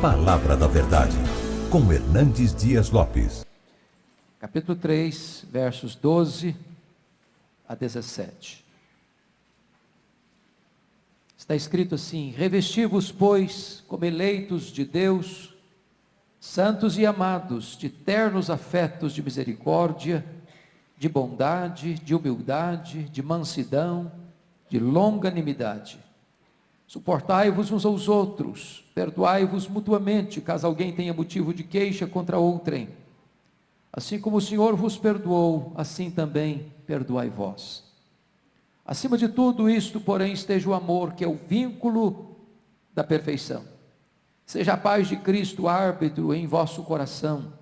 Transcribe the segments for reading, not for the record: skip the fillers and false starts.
Palavra da Verdade, com Hernandes Dias Lopes. Capítulo 3, versos 12 a 17. Está escrito assim: revesti-vos, pois, como eleitos de Deus, santos e amados, de ternos afetos de misericórdia, de bondade, de humildade, de mansidão, de longanimidade. Suportai-vos uns aos outros, perdoai-vos mutuamente, caso alguém tenha motivo de queixa contra outrem. Assim como o Senhor vos perdoou, assim também perdoai vós. Acima de tudo isto, porém, esteja o amor, que é o vínculo da perfeição. Seja a paz de Cristo árbitro em vosso coração,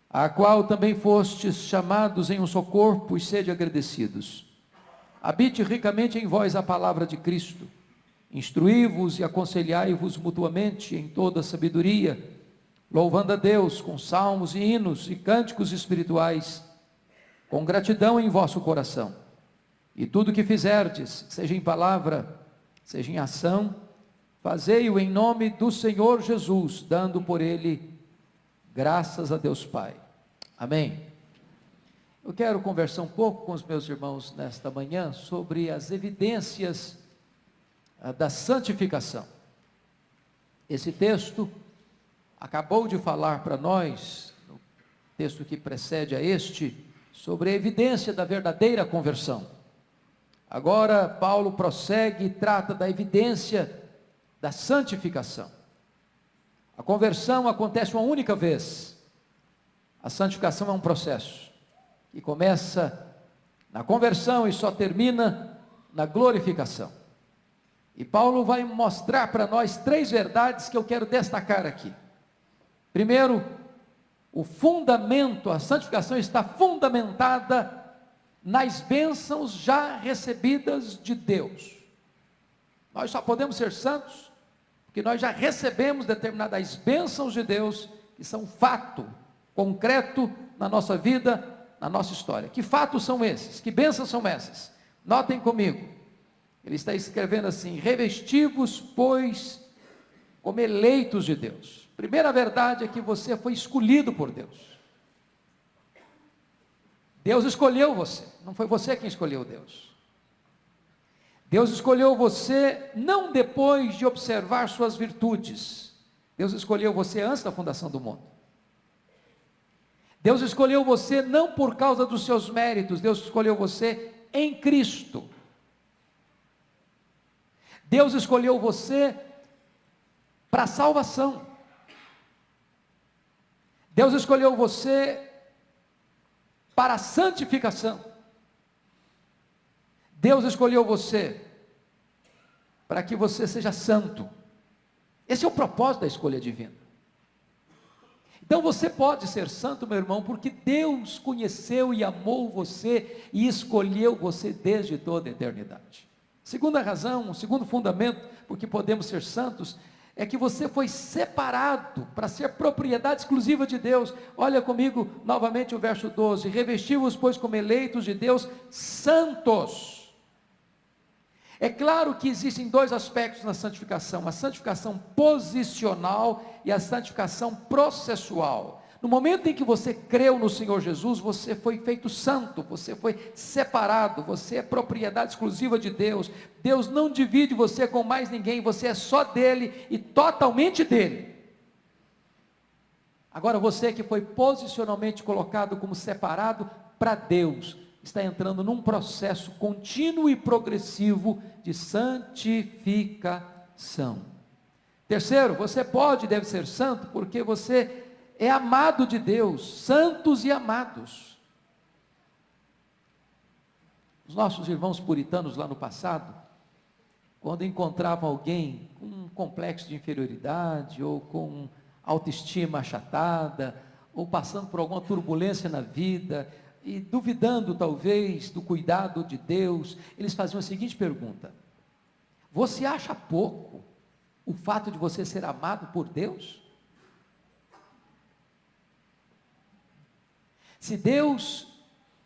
a qual também fostes chamados em um só corpo, e sede agradecidos. Habite ricamente em vós a palavra de Cristo. Instruí-vos e aconselhai-vos mutuamente em toda sabedoria, louvando a Deus com salmos e hinos e cânticos espirituais, com gratidão em vosso coração. E tudo que fizerdes, seja em palavra, seja em ação, fazei-o em nome do Senhor Jesus, dando por ele graças a Deus Pai. Amém. Eu quero conversar um pouco com os meus irmãos nesta manhã sobre as evidências da santificação. Esse texto acabou de falar para nós, no texto que precede a este, sobre a evidência da verdadeira conversão. Agora Paulo prossegue e trata da evidência da santificação. A conversão acontece uma única vez. A santificação é um processo que começa na conversão e só termina na glorificação. E Paulo vai mostrar para nós três verdades que eu quero destacar aqui. Primeiro, o fundamento, a santificação está fundamentada nas bênçãos já recebidas de Deus. Nós só podemos ser santos porque nós já recebemos determinadas bênçãos de Deus, que são fato concreto na nossa vida, na nossa história. Que fatos são esses? Que bênçãos são essas? Notem comigo. Ele está escrevendo assim: revesti-vos, pois, como eleitos de Deus. Primeira verdade é que você foi escolhido por Deus. Deus escolheu você, não foi você quem escolheu Deus. Deus escolheu você não depois de observar suas virtudes. Deus escolheu você antes da fundação do mundo. Deus escolheu você não por causa dos seus méritos, Deus escolheu você em Cristo. Deus escolheu você para a salvação. Deus escolheu você para a santificação. Deus escolheu você para que você seja santo. Esse é o propósito da escolha divina. Então você pode ser santo, meu irmão, porque Deus conheceu e amou você e escolheu você desde toda a eternidade. Segunda razão, o segundo fundamento porque podemos ser santos, é que você foi separado para ser propriedade exclusiva de Deus. Olha comigo novamente o verso 12: revesti-vos, pois, como eleitos de Deus, santos. É claro que existem dois aspectos na santificação: a santificação posicional e a santificação processual. No momento em que você creu no Senhor Jesus, você foi feito santo, você foi separado, você é propriedade exclusiva de Deus. Deus não divide você com mais ninguém, você é só dele e totalmente dele. Agora você que foi posicionalmente colocado como separado para Deus, está entrando num processo contínuo e progressivo de santificação. Terceiro, você pode e deve ser santo porque você é amado de Deus, santos e amados. Os nossos irmãos puritanos lá no passado, quando encontravam alguém com um complexo de inferioridade, ou com autoestima achatada, ou passando por alguma turbulência na vida, e duvidando talvez do cuidado de Deus, eles faziam a seguinte pergunta: você acha pouco o fato de você ser amado por Deus? Se Deus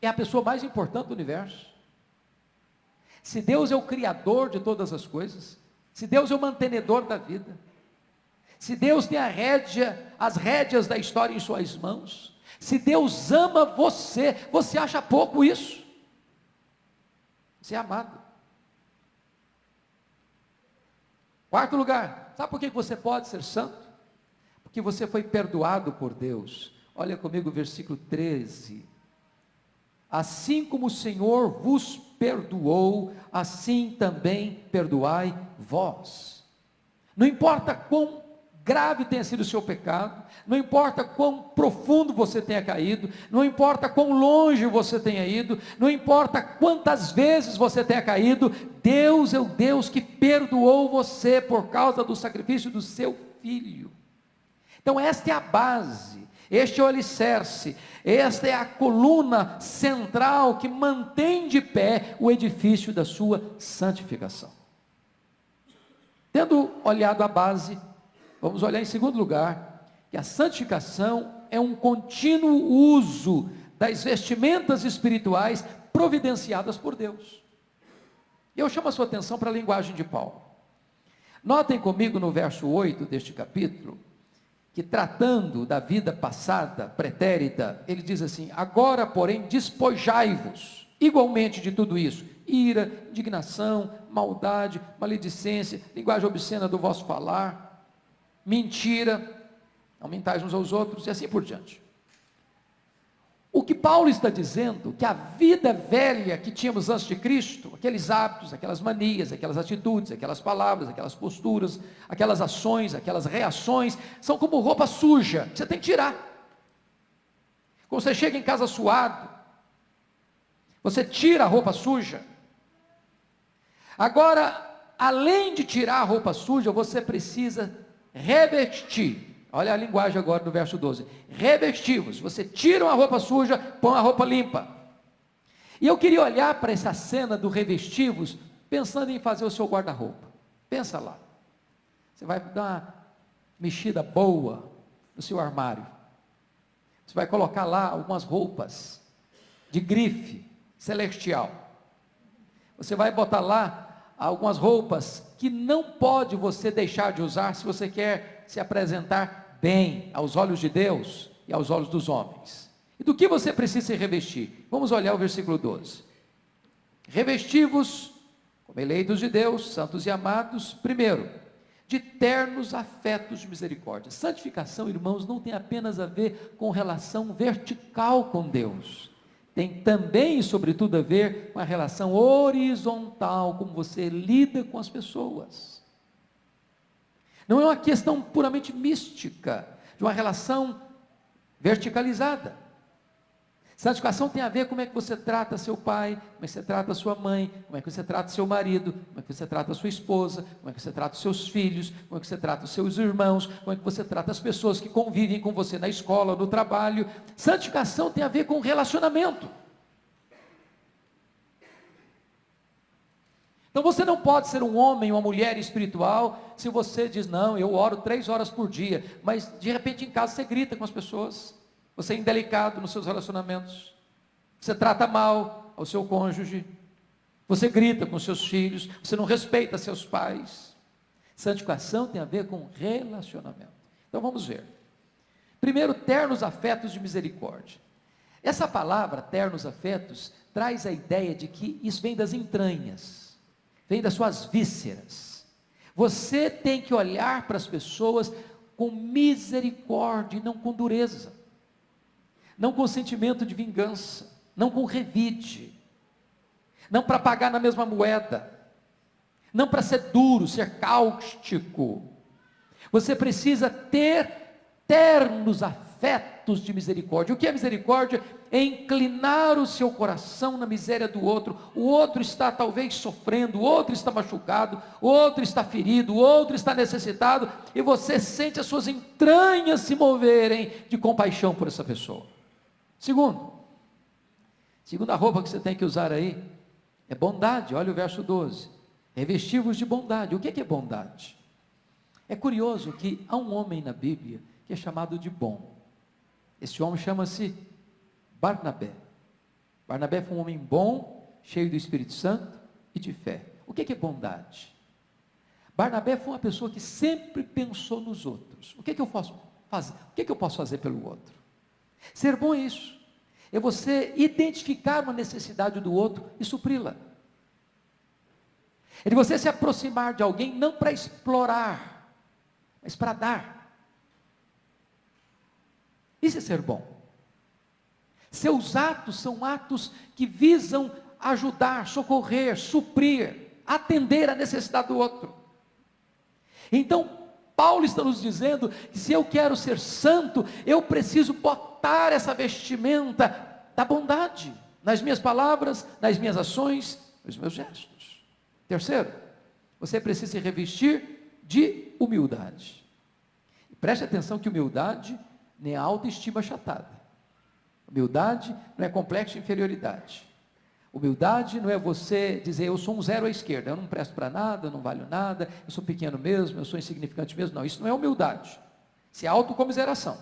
é a pessoa mais importante do universo, se Deus é o criador de todas as coisas, se Deus é o mantenedor da vida, se Deus tem as rédeas da história em suas mãos, se Deus ama você, você acha pouco isso? Você é amado. Quarto lugar, sabe por que você pode ser santo? Porque você foi perdoado por Deus. Olha comigo o versículo 13. Assim como o Senhor vos perdoou, assim também perdoai vós. Não importa quão grave tenha sido o seu pecado, não importa quão profundo você tenha caído, não importa quão longe você tenha ido, não importa quantas vezes você tenha caído, Deus é o Deus que perdoou você por causa do sacrifício do seu Filho. Então esta é a base, este é o alicerce, esta é a coluna central que mantém de pé o edifício da sua santificação. Tendo olhado a base, vamos olhar em segundo lugar, que a santificação é um contínuo uso das vestimentas espirituais providenciadas por Deus. E eu chamo a sua atenção para a linguagem de Paulo. Notem comigo no verso 8 deste capítulo, que tratando da vida passada, pretérita, ele diz assim: agora, porém, despojai-vos igualmente de tudo isso: ira, indignação, maldade, maledicência, linguagem obscena do vosso falar, mentira, não mentais uns aos outros, e assim por diante. O que Paulo está dizendo, que a vida velha que tínhamos antes de Cristo, aqueles hábitos, aquelas manias, aquelas atitudes, aquelas palavras, aquelas posturas, aquelas ações, aquelas reações, são como roupa suja, que você tem que tirar. Quando você chega em casa suado, você tira a roupa suja. Agora, além de tirar a roupa suja, você precisa revestir. Olha a linguagem agora do verso 12. Revestivos. Você tira uma roupa suja, põe a roupa limpa. E eu queria olhar para essa cena do revestivos, pensando em fazer o seu guarda-roupa. Pensa lá. Você vai dar uma mexida boa no seu armário. Você vai colocar lá algumas roupas de grife celestial. Você vai botar lá algumas roupas que não pode você deixar de usar se você quer se apresentar bem aos olhos de Deus e aos olhos dos homens. E do que você precisa se revestir? Vamos olhar o versículo 12. Revestivos como eleitos de Deus, santos e amados, primeiro, de ternos afetos de misericórdia. Santificação, irmãos, não tem apenas a ver com relação vertical com Deus. Tem também, e sobretudo, a ver com a relação horizontal, como você lida com as pessoas. Não é uma questão puramente mística, de uma relação verticalizada. Santificação tem a ver com como é que você trata seu pai, como é que você trata sua mãe, como é que você trata seu marido, como é que você trata sua esposa, como é que você trata os seus filhos, como é que você trata os seus irmãos, como é que você trata as pessoas que convivem com você na escola, no trabalho. Santificação tem a ver com relacionamento. Então você não pode ser um homem, uma mulher espiritual, se você diz: não, eu oro 3 horas por dia, mas de repente em casa você grita com as pessoas, você é indelicado nos seus relacionamentos, você trata mal ao seu cônjuge, você grita com seus filhos, você não respeita seus pais. Santificação tem a ver com relacionamento. Então vamos ver. Primeiro, ternos afetos de misericórdia. Essa palavra, ternos afetos, traz a ideia de que isso vem das entranhas, vem das suas vísceras. Você tem que olhar para as pessoas com misericórdia e não com dureza, não com sentimento de vingança, não com revide, não para pagar na mesma moeda, não para ser duro, ser cáustico. Você precisa ter ternos afetos de misericórdia. O que é misericórdia? É inclinar o seu coração na miséria do outro. O outro está talvez sofrendo, o outro está machucado, o outro está ferido, o outro está necessitado, e você sente as suas entranhas se moverem de compaixão por essa pessoa. Segunda roupa que você tem que usar aí é bondade. Olha o verso 12. Revestivos de bondade. O que é bondade? É curioso que há um homem na Bíblia que é chamado de bom. Esse homem chama-se Barnabé. Barnabé foi um homem bom, cheio do Espírito Santo e de fé. O que é bondade? Barnabé foi uma pessoa que sempre pensou nos outros. O que eu posso fazer? O que eu posso fazer pelo outro? Ser bom é isso. É você identificar uma necessidade do outro e supri-la. É de você se aproximar de alguém não para explorar, mas para dar. Isso é ser bom. Seus atos são atos que visam ajudar, socorrer, suprir, atender a necessidade do outro. Então, Paulo está nos dizendo que se eu quero ser santo, eu preciso botar essa vestimenta da bondade, nas minhas palavras, nas minhas ações, nos meus gestos. Terceiro, você precisa se revestir de humildade. Preste atenção que humildade não é autoestima achatada. Humildade não é complexo de inferioridade. Humildade não é você dizer, eu sou um zero à esquerda, eu não presto para nada, eu não valho nada, eu sou pequeno mesmo, eu sou insignificante mesmo. Não, isso não é humildade. Isso é autocomiseração.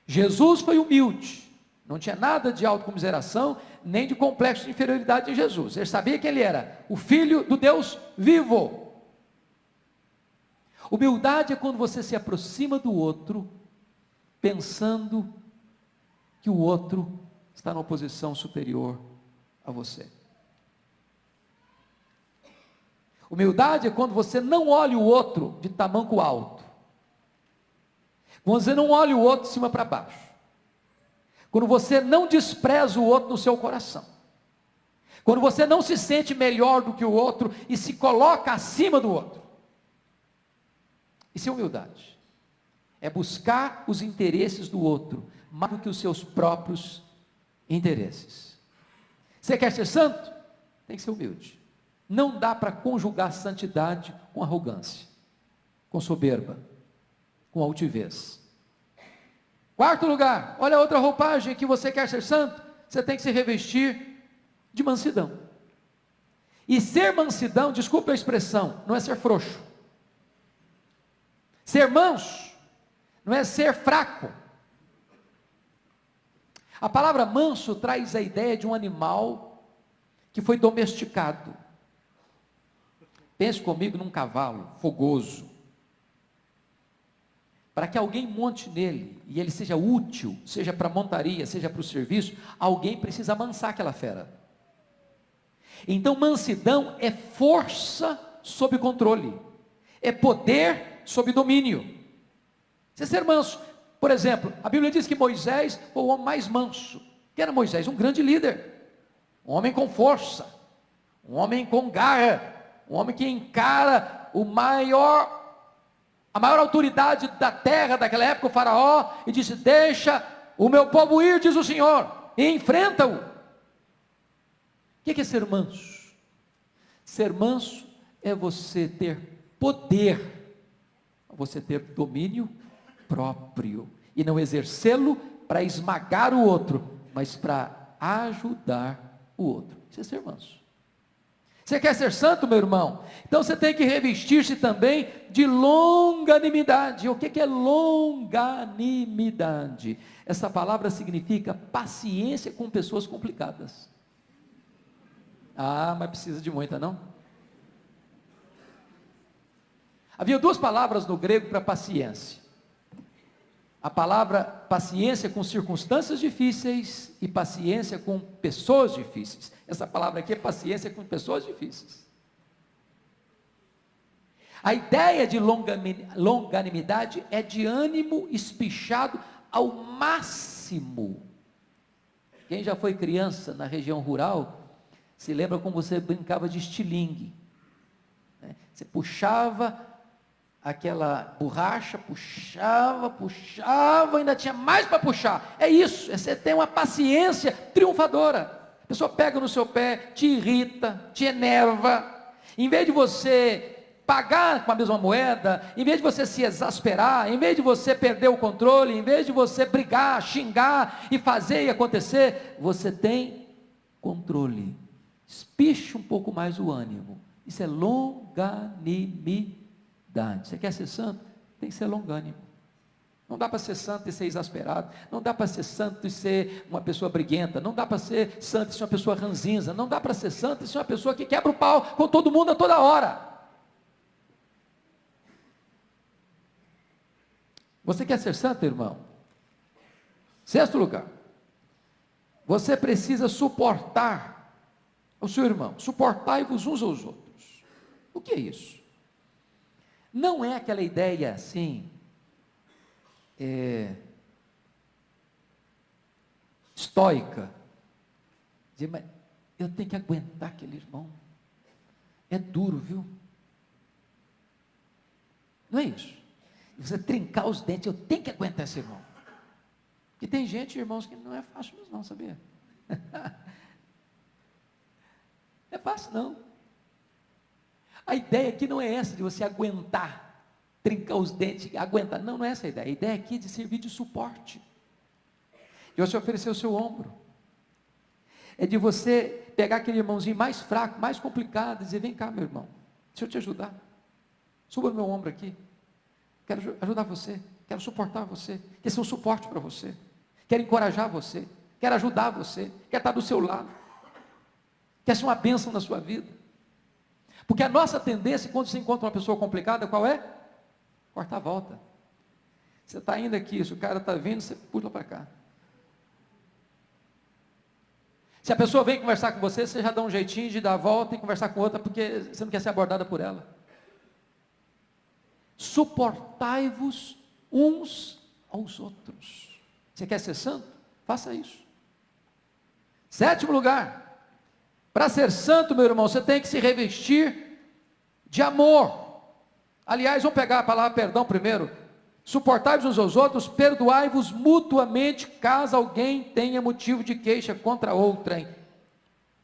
Jesus foi humilde, não tinha nada de autocomiseração, nem de complexo de inferioridade em Jesus. Ele sabia que ele era o Filho do Deus vivo. Humildade é quando você se aproxima do outro, pensando que o outro está numa posição superior a você. Humildade é quando você não olha o outro de tamanco alto. Quando você não olha o outro de cima para baixo. Quando você não despreza o outro no seu coração. Quando você não se sente melhor do que o outro e se coloca acima do outro. Isso é humildade. É buscar os interesses do outro, mais do que os seus próprios interesses. Você quer ser santo? Tem que ser humilde. Não dá para conjugar santidade com arrogância, com soberba, com altivez. Quarto lugar, olha a outra roupagem que você quer ser santo, você tem que se revestir de mansidão. E ser mansidão, desculpe a expressão, não é ser frouxo. Ser manso não é ser fraco. A palavra manso traz a ideia de um animal que foi domesticado. Pense comigo num cavalo fogoso. Para que alguém monte nele e ele seja útil, seja para montaria, seja para o serviço, alguém precisa amansar aquela fera. Então, mansidão é força sob controle, é poder sob domínio. Você ser manso. Por exemplo, a Bíblia diz que Moisés foi o homem mais manso. Quem era Moisés? Um grande líder, um homem com força, um homem com garra, um homem que encara a maior autoridade da terra daquela época, o faraó, e disse, deixa o meu povo ir, diz o Senhor, e enfrenta-o. O que é ser manso? Ser manso é você ter poder, você ter domínio próprio, e não exercê-lo para esmagar o outro, mas para ajudar o outro. Isso é ser manso. Você quer ser santo, meu irmão? Então você tem que revestir-se também de longanimidade. O que é longanimidade? Essa palavra significa paciência com pessoas complicadas. Ah, mas precisa de muita, não? Havia duas palavras no grego para paciência. A palavra paciência com circunstâncias difíceis e paciência com pessoas difíceis. Essa palavra aqui é paciência com pessoas difíceis. A ideia de longanimidade é de ânimo espichado ao máximo. Quem já foi criança na região rural, se lembra como você brincava de estilingue. Você puxava aquela borracha, puxava, ainda tinha mais para puxar. É isso, você tem uma paciência triunfadora. A pessoa pega no seu pé, te irrita, te enerva. Em vez de você pagar com a mesma moeda, em vez de você se exasperar, em vez de você perder o controle, em vez de você brigar, xingar e fazer e acontecer, você tem controle. Espicha um pouco mais o ânimo. Isso é longanimidade. Você quer ser santo? Tem que ser longânimo. Não dá para ser santo e ser exasperado. Não dá para ser santo e ser uma pessoa briguenta. Não dá para ser santo e ser uma pessoa ranzinza. Não dá para ser santo e ser uma pessoa que quebra o pau com todo mundo a toda hora. Você quer ser santo, irmão? Sexto lugar. Você precisa suportar o seu irmão. Suportai-vos uns aos outros. O que é isso? Não é aquela ideia assim... estoica, dizer, mas eu tenho que aguentar aquele irmão, é duro, viu? Não é isso. Você trincar os dentes, eu tenho que aguentar esse irmão. Porque tem gente, irmãos, que não é fácil mesmo não, sabia? Não é fácil não. A ideia aqui não é essa de você aguentar, trincar os dentes, aguentar. Não, não é essa a ideia. A ideia aqui é de servir de suporte. De você oferecer o seu ombro. É de você pegar aquele irmãozinho mais fraco, mais complicado, e dizer, vem cá, meu irmão, deixa eu te ajudar. Suba no meu ombro aqui. Quero ajudar você. Quero suportar você. Quero ser um suporte para você. Quero encorajar você. Quero ajudar você. Quero estar do seu lado. Quero ser uma bênção na sua vida. Porque a nossa tendência, quando você encontra uma pessoa complicada, qual é? Cortar a volta. Você está indo aqui, se o cara está vindo, você pula para cá. Se a pessoa vem conversar com você, você já dá um jeitinho de dar a volta e conversar com outra, porque você não quer ser abordada por ela. Suportai-vos uns aos outros. Você quer ser santo? Faça isso. Sétimo lugar, para ser santo, meu irmão, você tem que se revestir de amor. Aliás, vamos pegar a palavra perdão primeiro. Suportai-vos uns aos outros, perdoai-vos mutuamente, caso alguém tenha motivo de queixa contra outrem.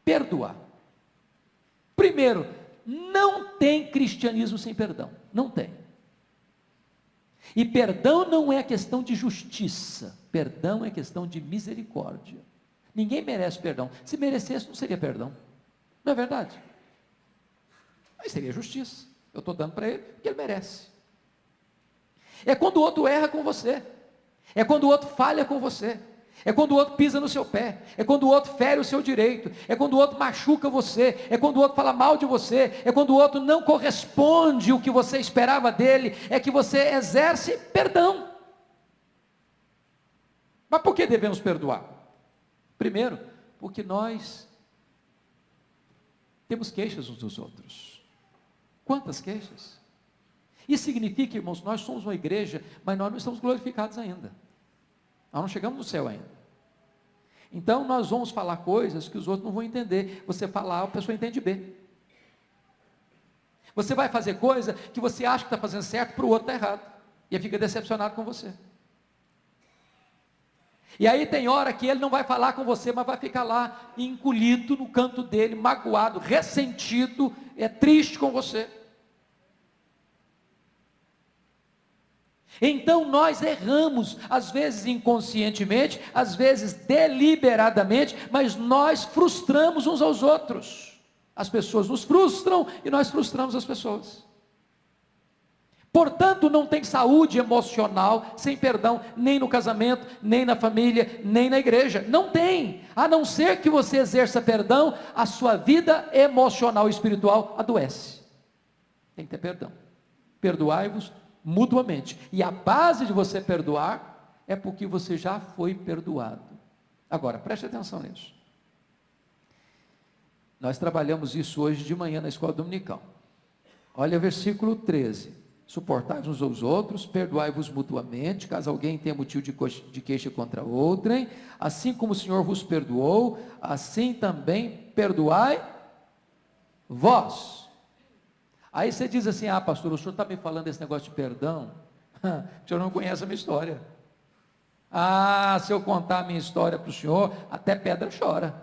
Perdoar. Primeiro, não tem cristianismo sem perdão. Não tem. E perdão não é questão de justiça, perdão é questão de misericórdia. Ninguém merece perdão. Se merecesse, não seria perdão. Não é verdade? Aí seria justiça. Eu estou dando para ele porque ele merece. É quando o outro erra com você. É quando o outro falha com você. É quando o outro pisa no seu pé. É quando o outro fere o seu direito. É quando o outro machuca você. É quando o outro fala mal de você. É quando o outro não corresponde o que você esperava dele. É que você exerce perdão. Mas por que devemos perdoar? Primeiro, porque nós temos queixas uns dos outros. Quantas queixas? Isso significa, irmãos, nós somos uma igreja, mas nós não estamos glorificados ainda. Nós não chegamos no céu ainda. Então nós vamos falar coisas que os outros não vão entender. Você fala A, a pessoa entende B. Você vai fazer coisa que você acha que está fazendo certo, para o outro está errado. E ele fica decepcionado com você. E aí tem hora que ele não vai falar com você, mas vai ficar lá encolhido no canto dele, magoado, ressentido, triste com você. Então nós erramos, às vezes inconscientemente, às vezes deliberadamente, mas nós frustramos uns aos outros. As pessoas nos frustram e nós frustramos as pessoas. Portanto, não tem saúde emocional sem perdão, nem no casamento, nem na família, nem na igreja. Não tem. A não ser que você exerça perdão, a sua vida emocional e espiritual adoece. Tem que ter perdão. Perdoai-vos mutuamente. E a base de você perdoar é porque você já foi perdoado. Agora, preste atenção nisso. Nós trabalhamos isso hoje de manhã na escola dominical. Olha o versículo 13. Suportai-vos uns aos outros, perdoai-vos mutuamente, caso alguém tenha motivo de queixa contra outrem, assim como o Senhor vos perdoou, assim também perdoai vós. Aí você diz assim, pastor, o senhor está me falando desse negócio de perdão? O senhor não conhece a minha história. Se eu contar a minha história para o senhor, até pedra chora.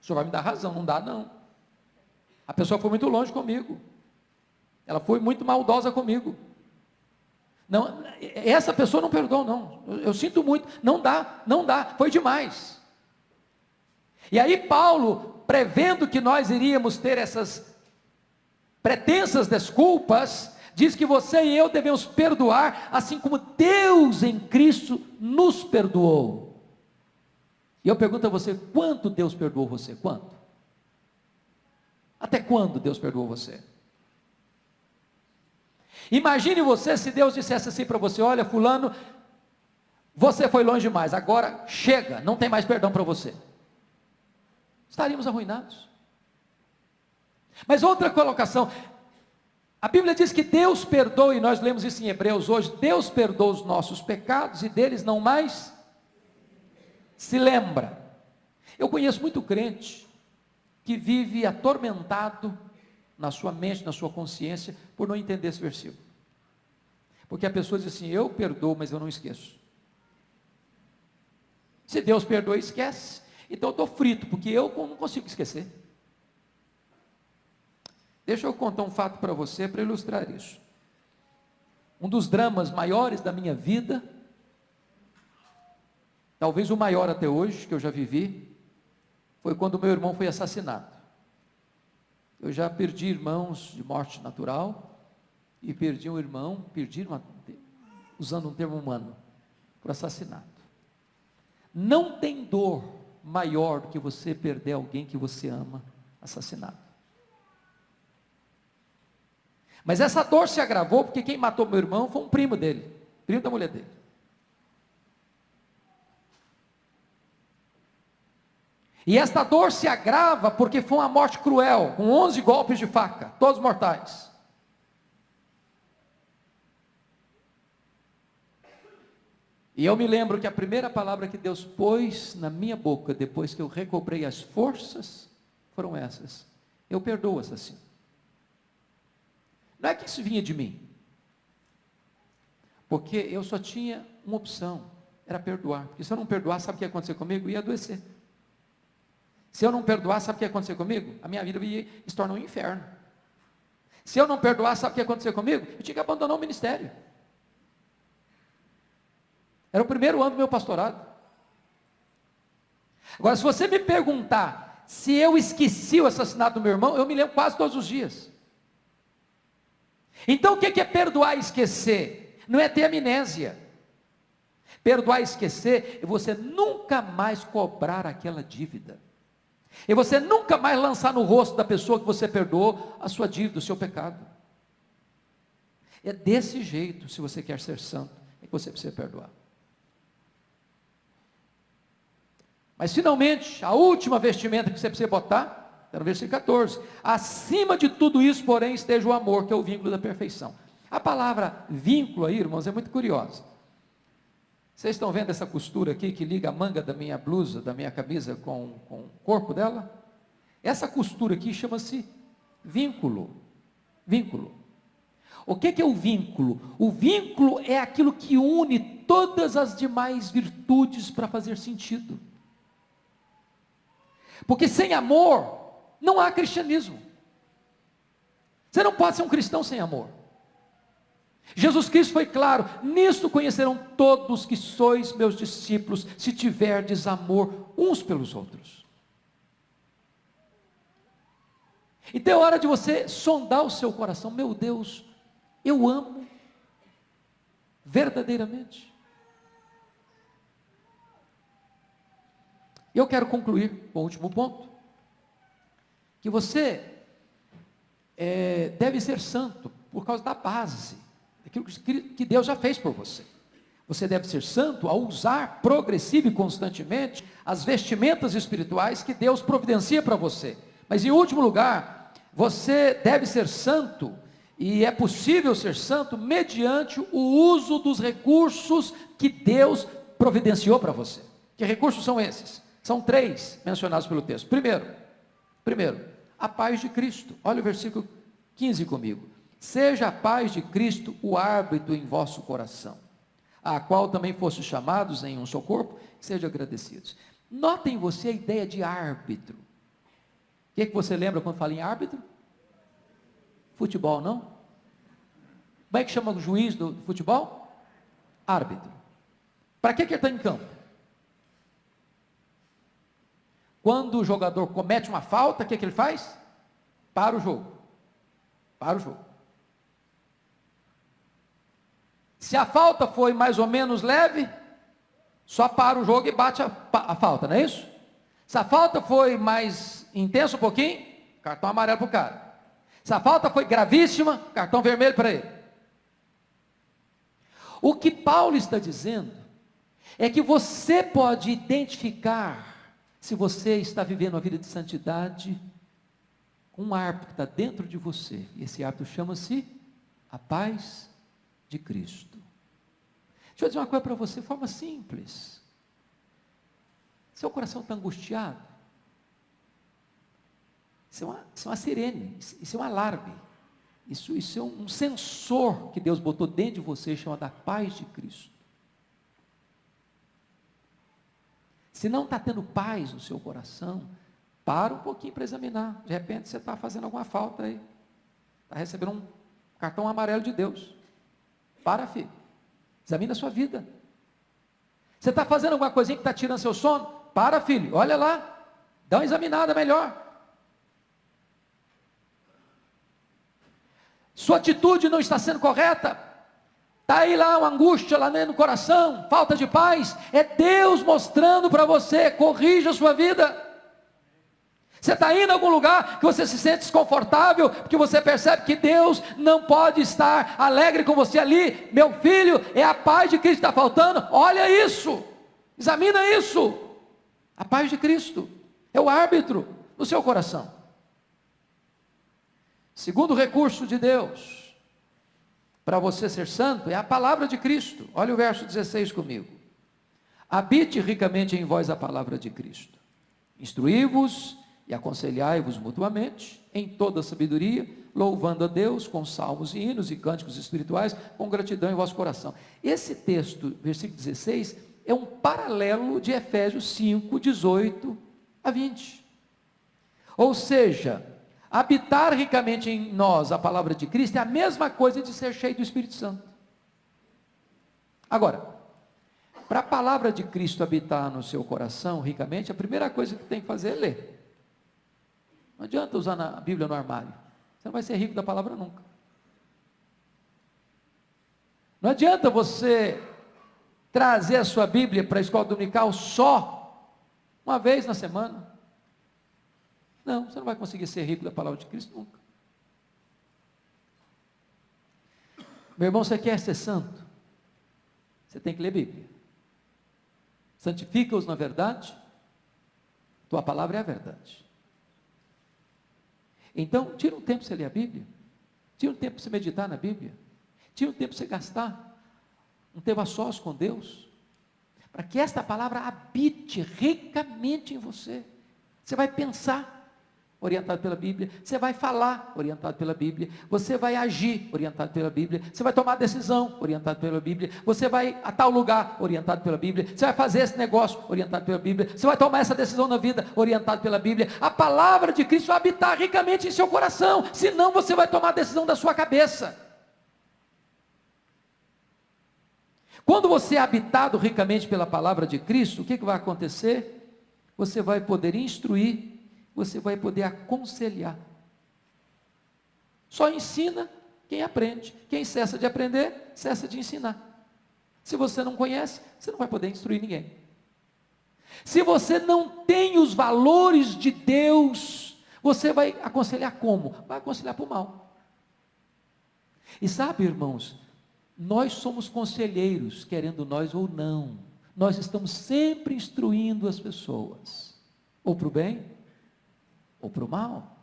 O senhor vai me dar razão, não dá não. A pessoa foi muito longe comigo. Ela foi muito maldosa comigo. Não, essa pessoa não perdoou, não. Eu sinto muito. Não dá, foi demais. E aí Paulo, prevendo que nós iríamos ter essas pretensas desculpas, diz que você e eu devemos perdoar, assim como Deus em Cristo nos perdoou. E eu pergunto a você, quanto Deus perdoou você? Quanto? Até quando Deus perdoou você? Imagine você se Deus dissesse assim para você: olha, fulano, você foi longe demais, agora chega, não tem mais perdão para você. Estaríamos arruinados. Mas outra colocação, a Bíblia diz que Deus perdoa, e nós lemos isso em Hebreus hoje, Deus perdoa os nossos pecados e deles não mais se lembra. Eu conheço muito crente que vive atormentado na sua mente, na sua consciência, por não entender esse versículo. Porque a pessoa diz assim: eu perdoo, mas eu não esqueço. Se Deus perdoa, esquece. Então eu estou frito, porque eu não consigo esquecer. Deixa eu contar um fato para você, para ilustrar isso. Um dos dramas maiores da minha vida, talvez o maior até hoje, que eu já vivi, foi quando meu irmão foi assassinado. Eu já perdi irmãos de morte natural, e perdi um irmão, usando um termo humano, por assassinato. Não tem dor maior do que você perder alguém que você ama, assassinado. Mas essa dor se agravou porque quem matou meu irmão foi um primo dele, primo da mulher dele. E esta dor se agrava porque foi uma morte cruel, com 11 golpes de faca, todos mortais. E eu me lembro que a primeira palavra que Deus pôs na minha boca, depois que eu recobrei as forças, foram essas: eu perdoo o assassino. Não é que isso vinha de mim, porque eu só tinha uma opção, era perdoar. Porque se eu não perdoar, sabe o que ia acontecer comigo? Ia adoecer. Se eu não perdoar, sabe o que ia acontecer comigo? A minha vida ia se tornar um inferno. Se eu não perdoar, sabe o que ia acontecer comigo? Eu tinha que abandonar o ministério. Era o primeiro ano do meu pastorado. Agora, se você me perguntar se eu esqueci o assassinato do meu irmão, eu me lembro quase todos os dias. Então o que é perdoar e esquecer? Não é ter amnésia. Perdoar e esquecer é você nunca mais cobrar aquela dívida. E você nunca mais lançar no rosto da pessoa que você perdoou a sua dívida, o seu pecado. É desse jeito, se você quer ser santo, é que você precisa perdoar. Mas finalmente, a última vestimenta que você precisa botar, está no versículo 14. Acima de tudo isso, porém, esteja o amor, que é o vínculo da perfeição. A palavra vínculo aí, irmãos, é muito curiosa. Vocês estão vendo essa costura aqui, que liga a manga da minha blusa, da minha camisa com o corpo dela? Essa costura aqui chama-se vínculo. Vínculo. O que é o vínculo? O vínculo é aquilo que une todas as demais virtudes para fazer sentido. Porque sem amor, não há cristianismo. Você não pode ser um cristão sem amor. Jesus Cristo foi claro: nisto conhecerão todos que sois meus discípulos, se tiverdes amor uns pelos outros. Então é hora de você sondar o seu coração. Meu Deus, eu amo verdadeiramente. Eu quero concluir com o último ponto, que você deve ser santo por causa da base, daquilo que Deus já fez por você. Você deve ser santo ao usar progressivo e constantemente as vestimentas espirituais que Deus providencia para você. Mas em último lugar, você deve ser santo, e é possível ser santo mediante o uso dos recursos que Deus providenciou para você. Que recursos são esses? São 3 mencionados pelo texto. Primeiro, a paz de Cristo. Olha o versículo 15 comigo. Seja a paz de Cristo o árbitro em vosso coração, a qual também foste chamados em um só corpo, sejam agradecidos. Notem você a ideia de árbitro. O que você lembra quando fala em árbitro? Futebol, não? Como é que chama o juiz do futebol? Árbitro. Para que ele está em campo? Quando o jogador comete uma falta, o que ele faz? Para o jogo. Para o jogo. Se a falta foi mais ou menos leve, só para o jogo e bate a falta, não é isso? Se a falta foi mais intensa um pouquinho, cartão amarelo para o cara. Se a falta foi gravíssima, cartão vermelho para ele. O que Paulo está dizendo é que você pode identificar se você está vivendo uma vida de santidade com um hábito que está dentro de você. E esse hábito chama-se a paz de Cristo. Deixa eu dizer uma coisa para você, de forma simples. Seu coração está angustiado? Isso é uma sirene, isso é um alarme. Isso é um sensor que Deus botou dentro de você, chamado a paz de Cristo. Se não está tendo paz no seu coração, para um pouquinho para examinar. De repente você está fazendo alguma falta aí. Está recebendo um cartão amarelo de Deus. Para, filho. Examina a sua vida. Você está fazendo alguma coisinha que está tirando seu sono? Para, filho. Olha lá. Dá uma examinada melhor. Sua atitude não está sendo correta. Está aí lá uma angústia lá no coração, falta de paz. É Deus mostrando para você, corrija a sua vida. Você está indo a algum lugar que você se sente desconfortável, porque você percebe que Deus não pode estar alegre com você ali. Meu filho, é a paz de Cristo que está faltando. Olha isso, examina isso. A paz de Cristo é o árbitro no seu coração. Segundo recurso de Deus para você ser santo é a palavra de Cristo. Olha o verso 16 comigo. Habite ricamente em vós a palavra de Cristo. Instruí-vos e aconselhai-vos mutuamente em toda sabedoria, louvando a Deus com salmos e hinos e cânticos espirituais, com gratidão em vosso coração. Esse texto, versículo 16, é um paralelo de Efésios 5, 18 a 20. Ou seja, habitar ricamente em nós a palavra de Cristo é a mesma coisa de ser cheio do Espírito Santo. Agora, para a palavra de Cristo habitar no seu coração ricamente, a primeira coisa que tem que fazer é ler. Não adianta usar a Bíblia no armário. Você não vai ser rico da palavra nunca. Não adianta você trazer a sua Bíblia para a escola dominical só uma vez na semana. Não, você não vai conseguir ser rico da palavra de Cristo nunca. Meu irmão, você quer ser santo? Você tem que ler Bíblia. Santifica-os na verdade. Tua palavra é a verdade. Então, tira um tempo para você ler a Bíblia. Tira um tempo para você meditar na Bíblia. Tira um tempo para você gastar um tempo a sós com Deus. Para que esta palavra habite ricamente em você. Você vai pensar orientado pela Bíblia, você vai falar orientado pela Bíblia, você vai agir orientado pela Bíblia, você vai tomar decisão orientado pela Bíblia, você vai a tal lugar orientado pela Bíblia, você vai fazer esse negócio orientado pela Bíblia, você vai tomar essa decisão na vida orientado pela Bíblia. A palavra de Cristo vai habitar ricamente em seu coração, senão você vai tomar a decisão da sua cabeça. Quando você é habitado ricamente pela palavra de Cristo, o que vai acontecer? Você vai poder instruir, você vai poder aconselhar. Só ensina quem aprende. Quem cessa de aprender, cessa de ensinar. Se você não conhece, você não vai poder instruir ninguém. Se você não tem os valores de Deus, você vai aconselhar como? Vai aconselhar para o mal. E sabe, irmãos, nós somos conselheiros, querendo nós ou não. Nós estamos sempre instruindo as pessoas, ou para o bem, ou para o mal.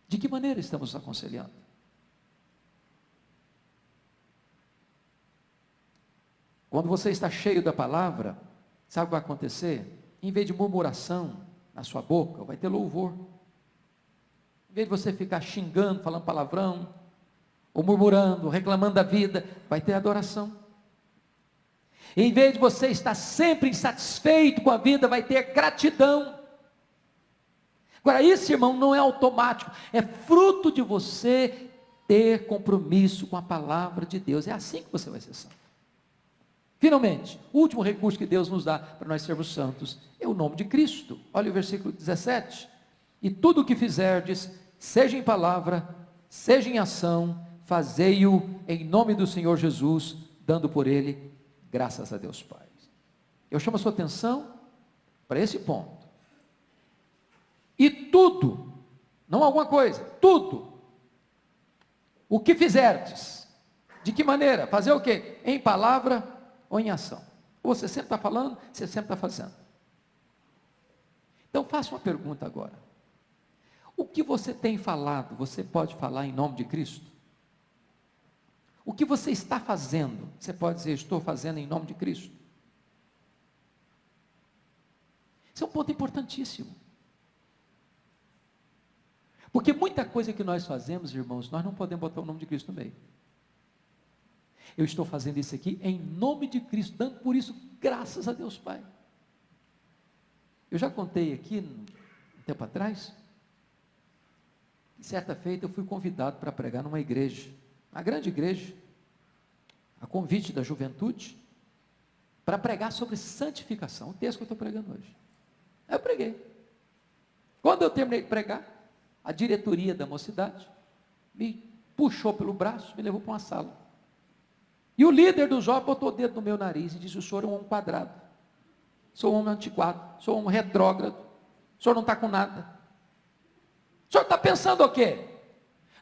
De que maneira estamos aconselhando? Quando você está cheio da palavra, sabe o que vai acontecer? Em vez de murmuração na sua boca, vai ter louvor. Em vez de você ficar xingando, falando palavrão, ou murmurando, reclamando da vida, vai ter adoração. Em vez de você estar sempre insatisfeito com a vida, vai ter gratidão. Agora, isso, irmão, não é automático, é fruto de você ter compromisso com a palavra de Deus. É assim que você vai ser santo. Finalmente, o último recurso que Deus nos dá para nós sermos santos é o nome de Cristo. Olha o versículo 17. E tudo o que fizerdes, seja em palavra, seja em ação, fazei-o em nome do Senhor Jesus, dando por ele graças a Deus Pai. Eu chamo a sua atenção para esse ponto. E tudo, não alguma coisa, tudo, o que fizerdes, de que maneira? Fazer o quê? Em palavra ou em ação. Você sempre está falando, você sempre está fazendo. Então faça uma pergunta agora. O que você tem falado, você pode falar em nome de Cristo? O que você está fazendo, você pode dizer, estou fazendo em nome de Cristo? Isso é um ponto importantíssimo. Porque muita coisa que nós fazemos, irmãos, nós não podemos botar o nome de Cristo no meio. Eu estou fazendo isso aqui em nome de Cristo, dando por isso graças a Deus Pai. Eu já contei aqui, um tempo atrás, que certa feita eu fui convidado para pregar numa igreja, uma grande igreja, a convite da juventude, para pregar sobre santificação, o texto que eu estou pregando hoje. Aí eu preguei. Quando eu terminei de pregar, a diretoria da mocidade me puxou pelo braço, me levou para uma sala. E o líder do jovem botou o dedo no meu nariz e disse, o senhor é um homem quadrado, sou um homem antiquado, sou um homem retrógrado, o senhor não está com nada. O senhor está pensando o quê?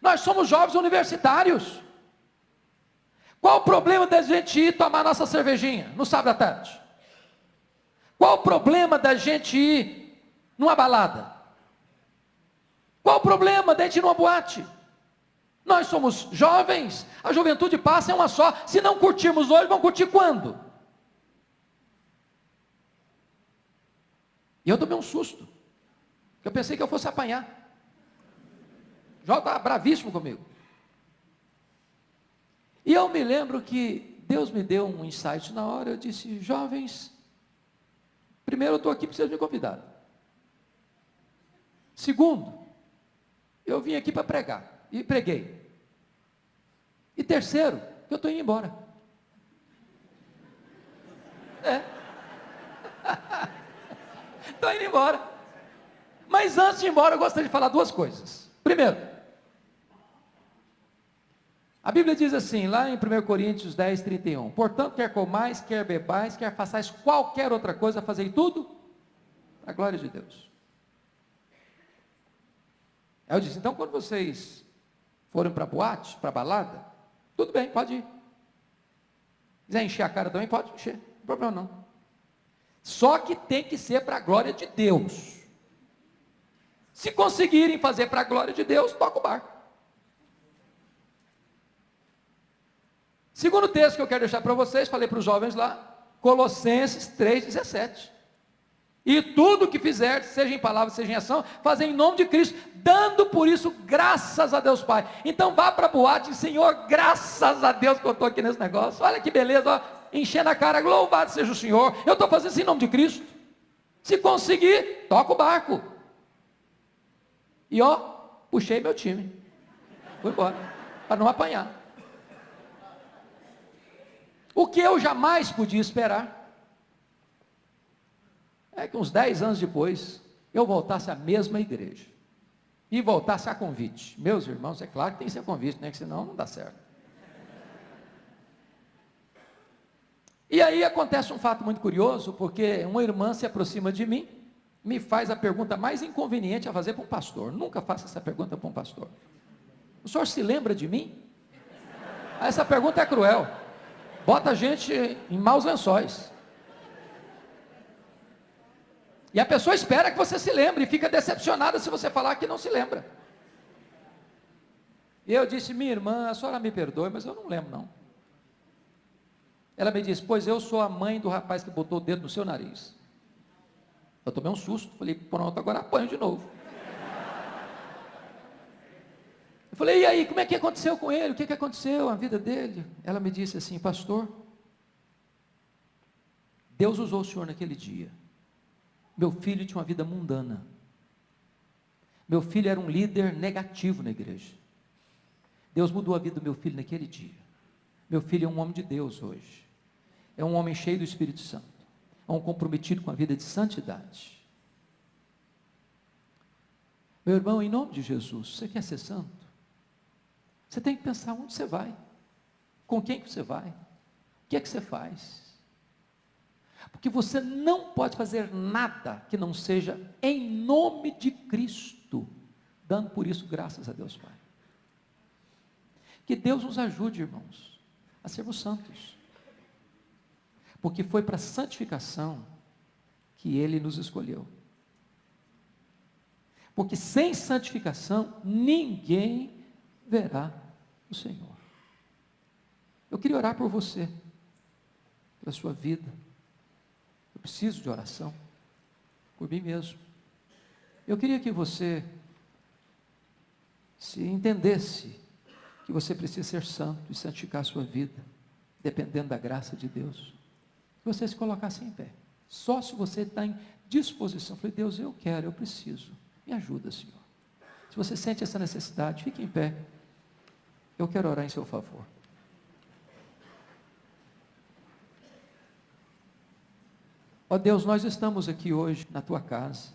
Nós somos jovens universitários. Qual o problema da gente ir tomar nossa cervejinha no sábado à tarde? Qual o problema da gente ir numa balada? Qual o problema da gente ir numa boate? Nós somos jovens, a juventude passa é uma só. Se não curtirmos hoje, vamos curtir quando? E eu tomei um susto. Eu pensei que eu fosse apanhar. O Jó estava bravíssimo comigo. E eu me lembro que Deus me deu um insight na hora. Eu disse, jovens, primeiro eu estou aqui porque vocês me convidaram. Segundo, eu vim aqui para pregar. E preguei. E terceiro, que eu estou indo embora. Estou indo embora. Mas antes de ir embora, eu gostaria de falar duas coisas. Primeiro, a Bíblia diz assim, lá em 1 Coríntios 10, 31, portanto, quer comais, quer bebais, quer façais qualquer outra coisa, fazei tudo para a glória de Deus. Aí eu disse, então quando vocês forem para boate, para balada, tudo bem, pode ir. Quiser encher a cara também, pode encher, não tem problema não. Só que tem que ser para a glória de Deus. Se conseguirem fazer para a glória de Deus, toca o barco. Segundo texto que eu quero deixar para vocês, falei para os jovens lá, Colossenses 3,17. E tudo que fizer, seja em palavra, seja em ação, fazer em nome de Cristo, dando por isso graças a Deus Pai. Então vá para a boate, Senhor, graças a Deus que eu estou aqui nesse negócio, olha que beleza, ó, enchendo a cara, louvado seja o Senhor, eu estou fazendo isso em nome de Cristo. Se conseguir, toca o barco. E ó, puxei meu time, fui embora, para não apanhar. O que eu jamais podia esperar, é que uns 10 anos depois, eu voltasse à mesma igreja, e voltasse a convite. Meus irmãos, é claro que tem que ser convite, né? Que senão não dá certo. E aí acontece um fato muito curioso, porque uma irmã se aproxima de mim, me faz a pergunta mais inconveniente a fazer para um pastor. Nunca faça essa pergunta para um pastor. O senhor se lembra de mim? Essa pergunta é cruel. Bota a gente em maus lençóis. E a pessoa espera que você se lembre, e fica decepcionada se você falar que não se lembra. E eu disse, minha irmã, a senhora me perdoe, mas eu não lembro não. Ela me disse, pois eu sou a mãe do rapaz que botou o dedo no seu nariz. Eu tomei um susto, falei, pronto, agora apanho de novo. Eu falei, e aí, como é que aconteceu com ele? O que aconteceu na vida dele? Ela me disse assim, pastor, Deus usou o senhor naquele dia. Meu filho tinha uma vida mundana. Meu filho era um líder negativo na igreja. Deus mudou a vida do meu filho naquele dia. Meu filho é um homem de Deus hoje. É um homem cheio do Espírito Santo. É um comprometido com a vida de santidade. Meu irmão, em nome de Jesus, você quer ser santo? Você tem que pensar onde você vai, com quem que você vai, o que é que você faz. Porque você não pode fazer nada que não seja em nome de Cristo, dando por isso graças a Deus Pai. Que Deus nos ajude, irmãos, a sermos santos. Porque foi para a santificação que Ele nos escolheu. Porque sem santificação, ninguém verá o Senhor. Eu queria orar por você, pela sua vida. Eu preciso de oração, por mim mesmo. Eu queria que você se entendesse que você precisa ser santo e santificar a sua vida, dependendo da graça de Deus. Que você se colocasse em pé. Só se você está em disposição. Falei, Deus, eu quero, eu preciso. Me ajuda, Senhor. Se você sente essa necessidade, fique em pé. Eu quero orar em seu favor. Ó Deus, nós estamos aqui hoje na tua casa,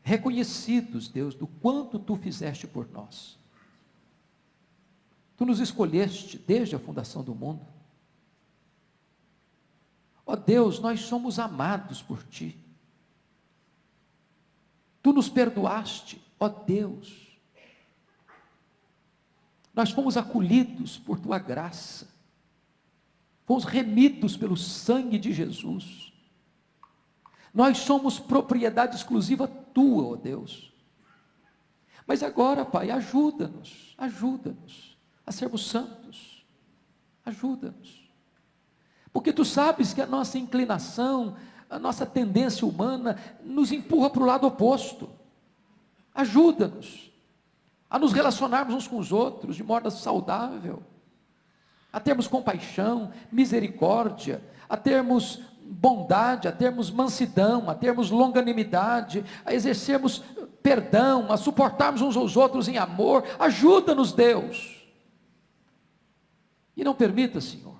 reconhecidos, Deus, do quanto tu fizeste por nós. Tu nos escolheste desde a fundação do mundo. Ó Deus, nós somos amados por ti. Tu nos perdoaste, ó Deus. Nós fomos acolhidos por tua graça. Fomos remidos pelo sangue de Jesus. Nós somos propriedade exclusiva tua, ó Deus. Mas agora, Pai, ajuda-nos a sermos santos. Ajuda-nos. Porque tu sabes que a nossa inclinação, a nossa tendência humana nos empurra para o lado oposto. Ajuda-nos a nos relacionarmos uns com os outros de modo saudável, a termos compaixão, misericórdia, a termos bondade, a termos mansidão, a termos longanimidade, a exercermos perdão, a suportarmos uns aos outros em amor. Ajuda-nos, Deus. E não permita, Senhor,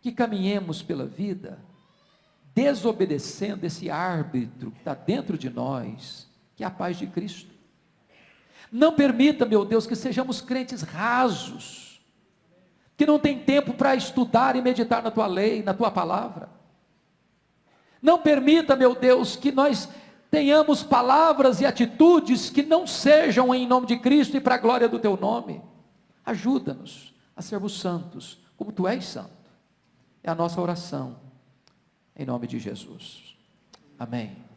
que caminhemos pela vida desobedecendo esse árbitro que está dentro de nós, que é a paz de Cristo. Não permita, meu Deus, que sejamos crentes rasos, que não tem tempo para estudar e meditar na tua lei, na tua palavra. Não permita, meu Deus, que nós tenhamos palavras e atitudes que não sejam em nome de Cristo e para a glória do teu nome. Ajuda-nos a sermos santos, como tu és santo. É a nossa oração, em nome de Jesus. Amém.